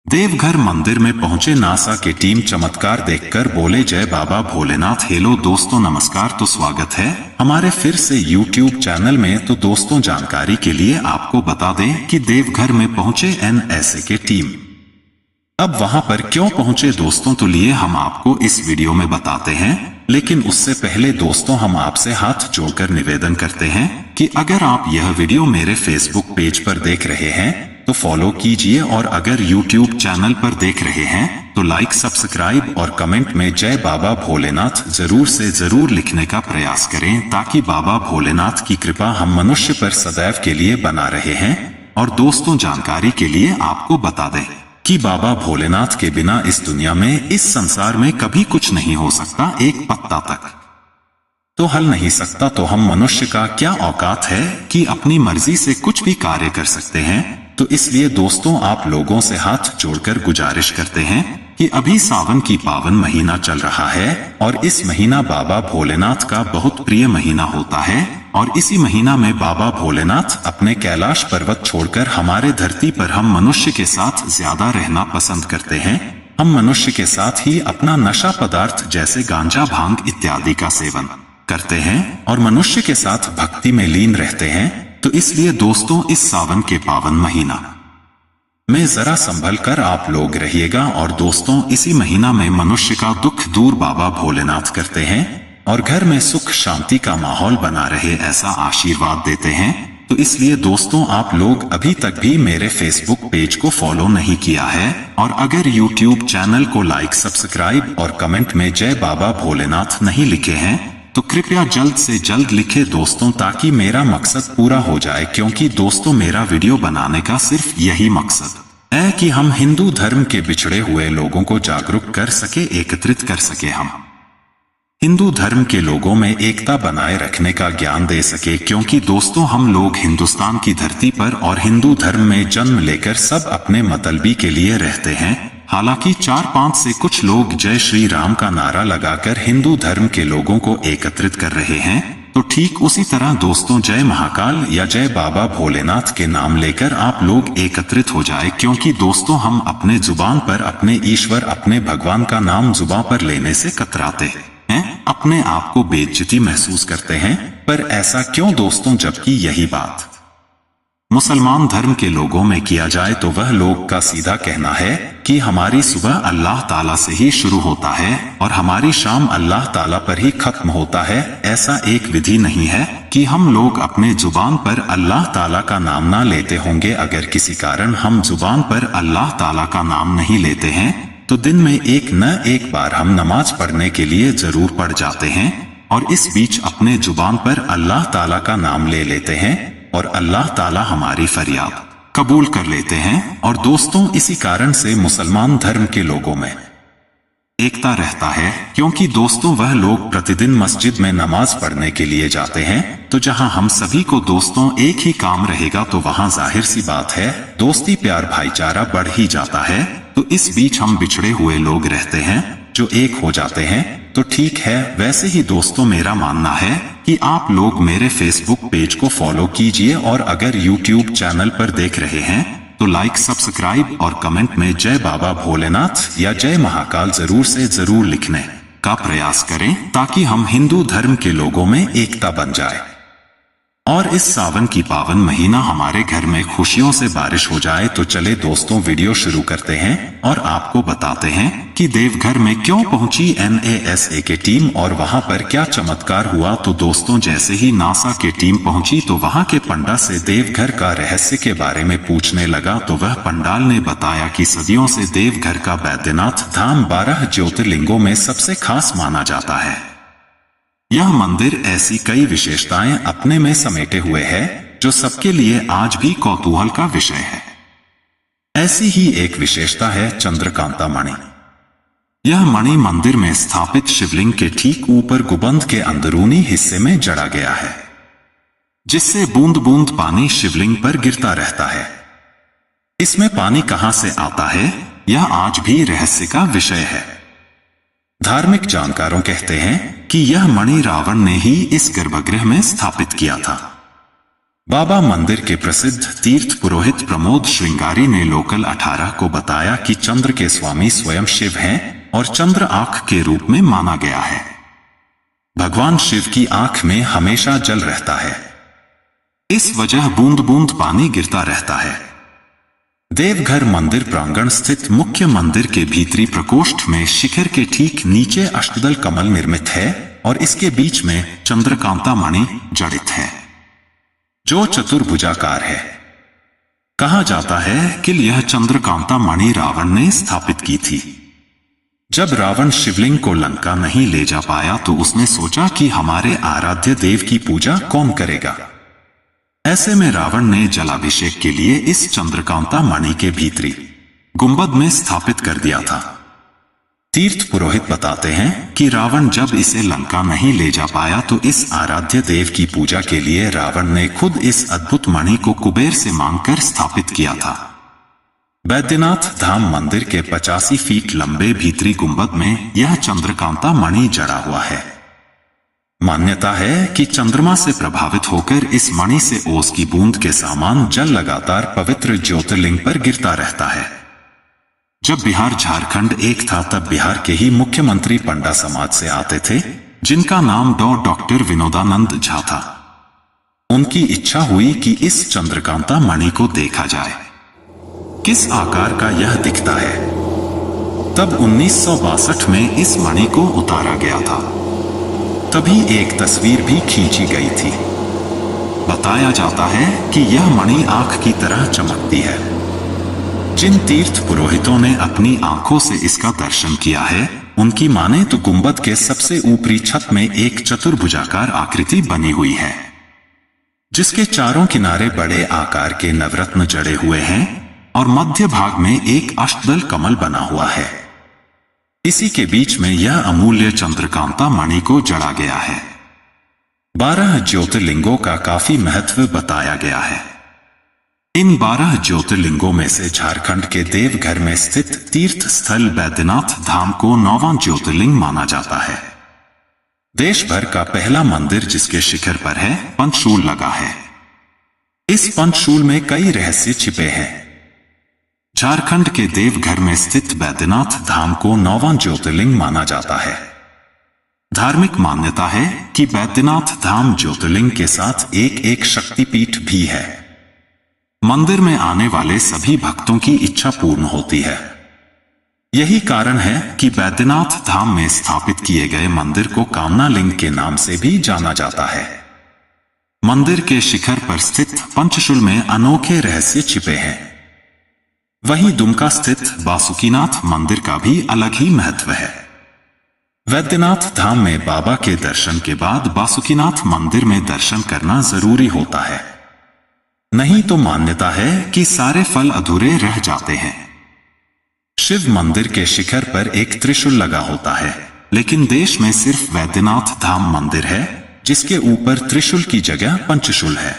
देवघर मंदिर में पहुंचे नासा की टीम चमत्कार देखकर बोले जय बाबा भोलेनाथ। हेलो दोस्तों, नमस्कार। तो स्वागत है हमारे फिर से यूट्यूब चैनल में। तो दोस्तों, जानकारी के लिए आपको बता दें कि देवघर में पहुंचे NASA की टीम। अब वहां पर क्यों पहुंचे दोस्तों, तो लिए हम आपको इस वीडियो में बताते हैं। लेकिन उससे पहले दोस्तों, हम आपसे हाथ जोड़कर निवेदन करते हैं कि अगर आप यह वीडियो मेरे फेसबुक पेज पर देख रहे हैं तो फॉलो कीजिए, और अगर यूट्यूब चैनल पर देख रहे हैं तो लाइक, सब्सक्राइब और कमेंट में जय बाबा भोलेनाथ जरूर से जरूर लिखने का प्रयास करें, ताकि बाबा भोलेनाथ की कृपा हम मनुष्य पर सदैव के लिए बना रहे हैं। और दोस्तों, जानकारी के लिए आपको बता दें कि बाबा भोलेनाथ के बिना इस दुनिया में, इस संसार में कभी कुछ नहीं हो सकता। एक पत्ता तक तो हल नहीं सकता, तो हम मनुष्य का क्या औकात है कि अपनी मर्जी से कुछ भी कार्य कर सकते हैं। तो इसलिए दोस्तों, आप लोगों से हाथ जोड़कर गुजारिश करते हैं कि अभी सावन की पावन महीना चल रहा है, और इस महीना बाबा भोलेनाथ का बहुत प्रिय महीना होता है। और इसी महीना में बाबा भोलेनाथ अपने कैलाश पर्वत छोड़कर हमारे धरती पर हम मनुष्य के साथ ज्यादा रहना पसंद करते हैं। हम मनुष्य के साथ ही अपना नशा पदार्थ जैसे गांजा, भांग इत्यादि का सेवन करते हैं और मनुष्य के साथ भक्ति में लीन रहते हैं। तो इसलिए दोस्तों, इस सावन के पावन महीना में जरा संभल कर आप लोग रहिएगा। और दोस्तों, इसी महीना में मनुष्य का दुख दूर बाबा भोलेनाथ करते हैं और घर में सुख शांति का माहौल बना रहे, ऐसा आशीर्वाद देते हैं। तो इसलिए दोस्तों, आप लोग अभी तक भी मेरे फेसबुक पेज को फॉलो नहीं किया है, और अगर यूट्यूब चैनल को लाइक, सब्सक्राइब और कमेंट में जय बाबा भोलेनाथ नहीं लिखे हैं तो कृपया जल्द से जल्द लिखे दोस्तों, ताकि मेरा मकसद पूरा हो जाए। क्योंकि दोस्तों, मेरा वीडियो बनाने का सिर्फ यही मकसद है कि हम हिंदू धर्म के बिछड़े हुए लोगों को जागरूक कर सके, एकत्रित कर सके, हम हिंदू धर्म के लोगों में एकता बनाए रखने का ज्ञान दे सके। क्योंकि दोस्तों, हम लोग हिंदुस्तान की धरती पर और हिंदू धर्म में जन्म लेकर सब अपने मतलबी के लिए रहते हैं। हालांकि 4-5 से कुछ लोग जय श्री राम का नारा लगाकर हिंदू धर्म के लोगों को एकत्रित कर रहे हैं। तो ठीक उसी तरह दोस्तों, जय महाकाल या जय बाबा भोलेनाथ के नाम लेकर आप लोग एकत्रित हो जाए। क्योंकि दोस्तों, हम अपने जुबान पर अपने ईश्वर, अपने भगवान का नाम जुबान पर लेने से कतराते हैं, अपने आप को बेइज्जती महसूस करते हैं। पर ऐसा क्यों दोस्तों, जबकि यही बात मुसलमान धर्म के लोगों में किया जाए तो वह लोग का सीधा कहना है कि हमारी सुबह अल्लाह ताला से ही शुरू होता है और हमारी शाम अल्लाह ताला पर ही खत्म होता है। ऐसा एक विधि नहीं है कि हम लोग अपने जुबान पर अल्लाह ताला का नाम ना लेते होंगे। अगर किसी कारण हम जुबान पर अल्लाह ताला का नाम नहीं लेते हैं तो दिन में एक न एक बार हम नमाज पढ़ने के लिए जरूर पढ़ जाते हैं, और इस बीच अपने जुबान पर अल्लाह ताला का नाम ले लेते हैं और अल्लाह ताला हमारी फरियाद कबूल कर लेते हैं। और दोस्तों, इसी कारण से मुसलमान धर्म के लोगों में एकता रहता है। क्योंकि दोस्तों, वह लोग प्रतिदिन मस्जिद में नमाज पढ़ने के लिए जाते हैं। तो जहां हम सभी को दोस्तों एक ही काम रहेगा तो वहां जाहिर सी बात है, दोस्ती, प्यार, भाईचारा बढ़ ही जाता है। तो इस बीच हम बिछड़े हुए लोग रहते हैं जो एक हो जाते हैं। तो ठीक है, वैसे ही दोस्तों, मेरा मानना है कि आप लोग मेरे फेसबुक पेज को फॉलो कीजिए, और अगर यूट्यूब चैनल पर देख रहे हैं तो लाइक, सब्सक्राइब और कमेंट में जय बाबा भोलेनाथ या जय महाकाल जरूर से जरूर लिखने का प्रयास करें, ताकि हम हिंदू धर्म के लोगों में एकता बन जाए और इस सावन की पावन महीना हमारे घर में खुशियों से बारिश हो जाए। तो चले दोस्तों, वीडियो शुरू करते हैं और आपको बताते हैं कि देवघर में क्यों पहुंची NASA की टीम और वहां पर क्या चमत्कार हुआ। तो दोस्तों, जैसे ही नासा की टीम पहुंची तो वहां के पंडा से देवघर का रहस्य के बारे में पूछने लगा। तो वह पंडाल ने बताया कि सदियों से देवघर का बैद्यनाथ धाम 12 ज्योतिर्लिंगों में सबसे खास माना जाता है। यह मंदिर ऐसी कई विशेषताएं अपने में समेटे हुए है जो सबके लिए आज भी कौतूहल का विषय है। ऐसी ही एक विशेषता है चंद्रकांता मणि। यह मणि मंदिर में स्थापित शिवलिंग के ठीक ऊपर गुंबद के अंदरूनी हिस्से में जड़ा गया है, जिससे बूंद बूंद पानी शिवलिंग पर गिरता रहता है। इसमें पानी कहां से आता है, यह आज भी रहस्य का विषय है। धार्मिक जानकारों कहते हैं कि यह मणि रावण ने ही इस गर्भगृह में स्थापित किया था। बाबा मंदिर के प्रसिद्ध तीर्थ पुरोहित प्रमोद श्रृंगारी ने लोकल 18 को बताया कि चंद्र के स्वामी स्वयं शिव हैं और चंद्र आंख के रूप में माना गया है। भगवान शिव की आंख में हमेशा जल रहता है, इस वजह बूंद बूंद पानी गिरता रहता है। देवघर मंदिर प्रांगण स्थित मुख्य मंदिर के भीतरी प्रकोष्ठ में शिखर के ठीक नीचे अष्टदल कमल निर्मित है और इसके बीच में चंद्रकांता मणि जड़ित है, जो चतुर्भुजाकार है। कहा जाता है कि यह चंद्रकांता मणि रावण ने स्थापित की थी। जब रावण शिवलिंग को लंका नहीं ले जा पाया तो उसने सोचा कि हमारे आराध्य देव की पूजा कौन करेगा। ऐसे में रावण ने जलाभिषेक के लिए इस चंद्रकांता मणि के भीतरी गुंबद में स्थापित कर दिया था। तीर्थ पुरोहित बताते हैं कि रावण जब इसे लंका नहीं ले जा पाया तो इस आराध्य देव की पूजा के लिए रावण ने खुद इस अद्भुत मणि को कुबेर से मांगकर स्थापित किया था। बैद्यनाथ धाम मंदिर के 85 फीट लंबे भीतरी गुंबद में यह चंद्रकांता मणि जड़ा हुआ है। मान्यता है कि चंद्रमा से प्रभावित होकर इस मणि से ओस की बूंद के समान जल लगातार पवित्र ज्योतिर्लिंग पर गिरता रहता है। जब बिहार झारखंड एक था तब बिहार के ही मुख्यमंत्री पंडा समाज से आते थे, जिनका नाम डॉक्टर विनोदानंद झा था। उनकी इच्छा हुई कि इस चंद्रकांता मणि को देखा जाए, किस आकार का यह दिखता है। तब 1962 में इस मणि को उतारा गया था। तभी एक तस्वीर भी खींची गई थी। बताया जाता है कि यह मणि आंख की तरह चमकती है। जिन तीर्थ पुरोहितों ने अपनी आंखों से इसका दर्शन किया है, उनकी माने तो गुंबद के सबसे ऊपरी छत में एक चतुर्भुजाकार आकृति बनी हुई है, जिसके चारों किनारे बड़े आकार के नवरत्न जड़े हुए हैं और मध्य भाग में एक अष्टदल कमल बना हुआ है। इसी के बीच में यह अमूल्य चंद्रकांता मणि को जड़ा गया है। 12 ज्योतिर्लिंगों का काफी महत्व बताया गया है। इन 12 ज्योतिर्लिंगों में से झारखंड के देवघर में स्थित तीर्थ स्थल बैद्यनाथ धाम को 9वां ज्योतिर्लिंग माना जाता है। देश भर का पहला मंदिर जिसके शिखर पर है, पंचशूल लगा है। इस पंचशूल में कई रहस्य छिपे हैं। झारखंड के देवघर में स्थित बैद्यनाथ धाम को 9वां ज्योतिर्लिंग माना जाता है। धार्मिक मान्यता है कि बैद्यनाथ धाम ज्योतिर्लिंग के साथ एक शक्तिपीठ भी है। मंदिर में आने वाले सभी भक्तों की इच्छा पूर्ण होती है। यही कारण है कि बैद्यनाथ धाम में स्थापित किए गए मंदिर को कामना लिंग के नाम से भी जाना जाता है। मंदिर के शिखर पर स्थित पंचशूल में अनोखे रहस्य छिपे हैं। वहीं दुमका स्थित बासुकीनाथ मंदिर का भी अलग ही महत्व है। वैद्यनाथ धाम में बाबा के दर्शन के बाद बासुकीनाथ मंदिर में दर्शन करना जरूरी होता है, नहीं तो मान्यता है कि सारे फल अधूरे रह जाते हैं। शिव मंदिर के शिखर पर एक त्रिशूल लगा होता है, लेकिन देश में सिर्फ वैद्यनाथ धाम मंदिर है जिसके ऊपर त्रिशूल की जगह पंचशूल है।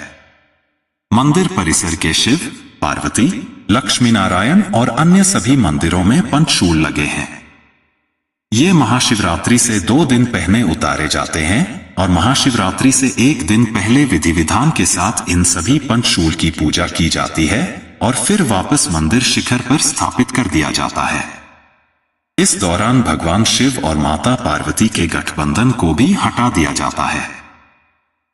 मंदिर परिसर के शिव, पार्वती, लक्ष्मी नारायण और अन्य सभी मंदिरों में पंचशूल लगे हैं। ये महाशिवरात्रि से 2 दिन पहले उतारे जाते हैं और महाशिवरात्रि से 1 दिन पहले विधि विधान के साथ इन सभी पंचशूल की पूजा की जाती है और फिर वापस मंदिर शिखर पर स्थापित कर दिया जाता है। इस दौरान भगवान शिव और माता पार्वती के गठबंधन को भी हटा दिया जाता है।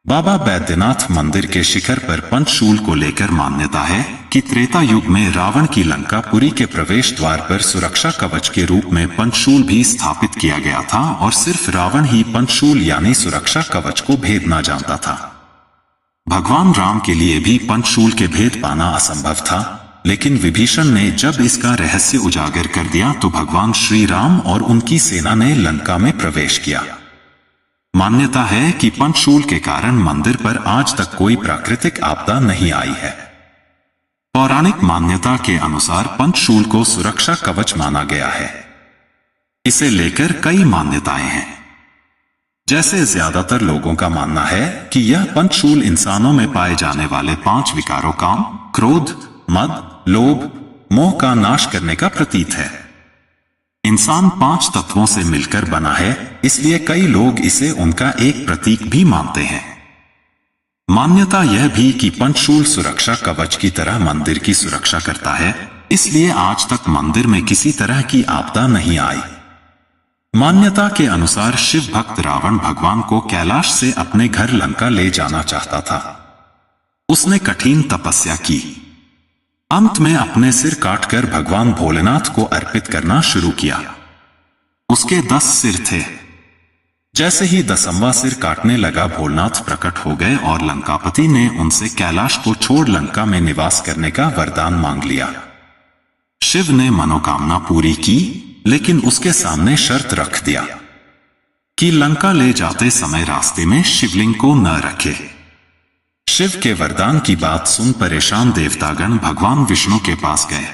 बाबा बैद्यनाथ मंदिर के शिखर पर पंचशूल को लेकर मान्यता है कि त्रेता युग में रावण की लंकापुरी के प्रवेश द्वार पर सुरक्षा कवच के रूप में पंचशूल भी स्थापित किया गया था और सिर्फ रावण ही पंचशूल यानी सुरक्षा कवच को भेदना जानता था। भगवान राम के लिए भी पंचशूल के भेद पाना असंभव था, लेकिन विभीषण ने जब इसका रहस्य उजागर कर दिया तो भगवान श्री राम और उनकी सेना ने लंका में प्रवेश किया। मान्यता है कि पंचशूल के कारण मंदिर पर आज तक कोई प्राकृतिक आपदा नहीं आई है। पौराणिक मान्यता के अनुसार पंचशूल को सुरक्षा कवच माना गया है। इसे लेकर कई मान्यताएं हैं। जैसे ज्यादातर लोगों का मानना है कि यह पंचशूल इंसानों में पाए जाने वाले 5 विकारों काम, क्रोध, मद, लोभ, मोह का नाश करने का प्रतीक है। इंसान 5 तत्वों से मिलकर बना है, इसलिए कई लोग इसे उनका एक प्रतीक भी मानते हैं। मान्यता यह भी कि पंचशूल सुरक्षा कवच की तरह मंदिर की सुरक्षा करता है, इसलिए आज तक मंदिर में किसी तरह की आपदा नहीं आई। मान्यता के अनुसार शिव भक्त रावण भगवान को कैलाश से अपने घर लंका ले जाना चाहता था। उसने कठिन तपस्या की। अंत में अपने सिर काटकर भगवान भोलेनाथ को अर्पित करना शुरू किया। उसके 10 सिर थे। जैसे ही 10वां सिर काटने लगा, भोलेनाथ प्रकट हो गए और लंकापति ने उनसे कैलाश को छोड़ लंका में निवास करने का वरदान मांग लिया। शिव ने मनोकामना पूरी की, लेकिन उसके सामने शर्त रख दिया कि लंका ले जाते समय रास्ते में शिवलिंग को न रखे। शिव के वरदान की बात सुन परेशान देवतागण भगवान विष्णु के पास गए।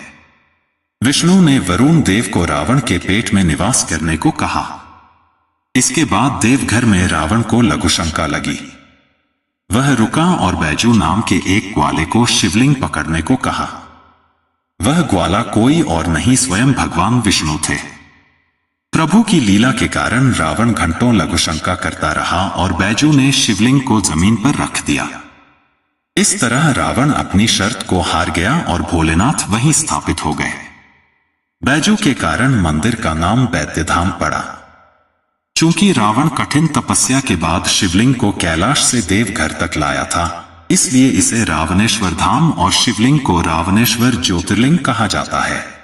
विष्णु ने वरुण देव को रावण के पेट में निवास करने को कहा। इसके बाद देवघर में रावण को लघुशंका लगी। वह रुका और बैजू नाम के एक ग्वाले को शिवलिंग पकड़ने को कहा। वह ग्वाला कोई और नहीं, स्वयं भगवान विष्णु थे। प्रभु की लीला के कारण रावण घंटों लघुशंका करता रहा और बैजू ने शिवलिंग को जमीन पर रख दिया। इस तरह रावण अपनी शर्त को हार गया और भोलेनाथ वहीं स्थापित हो गए। बैजू के कारण मंदिर का नाम वैद्यधाम पड़ा। चूंकि रावण कठिन तपस्या के बाद शिवलिंग को कैलाश से देवघर तक लाया था, इसलिए इसे रावणेश्वर धाम और शिवलिंग को रावणेश्वर ज्योतिर्लिंग कहा जाता है।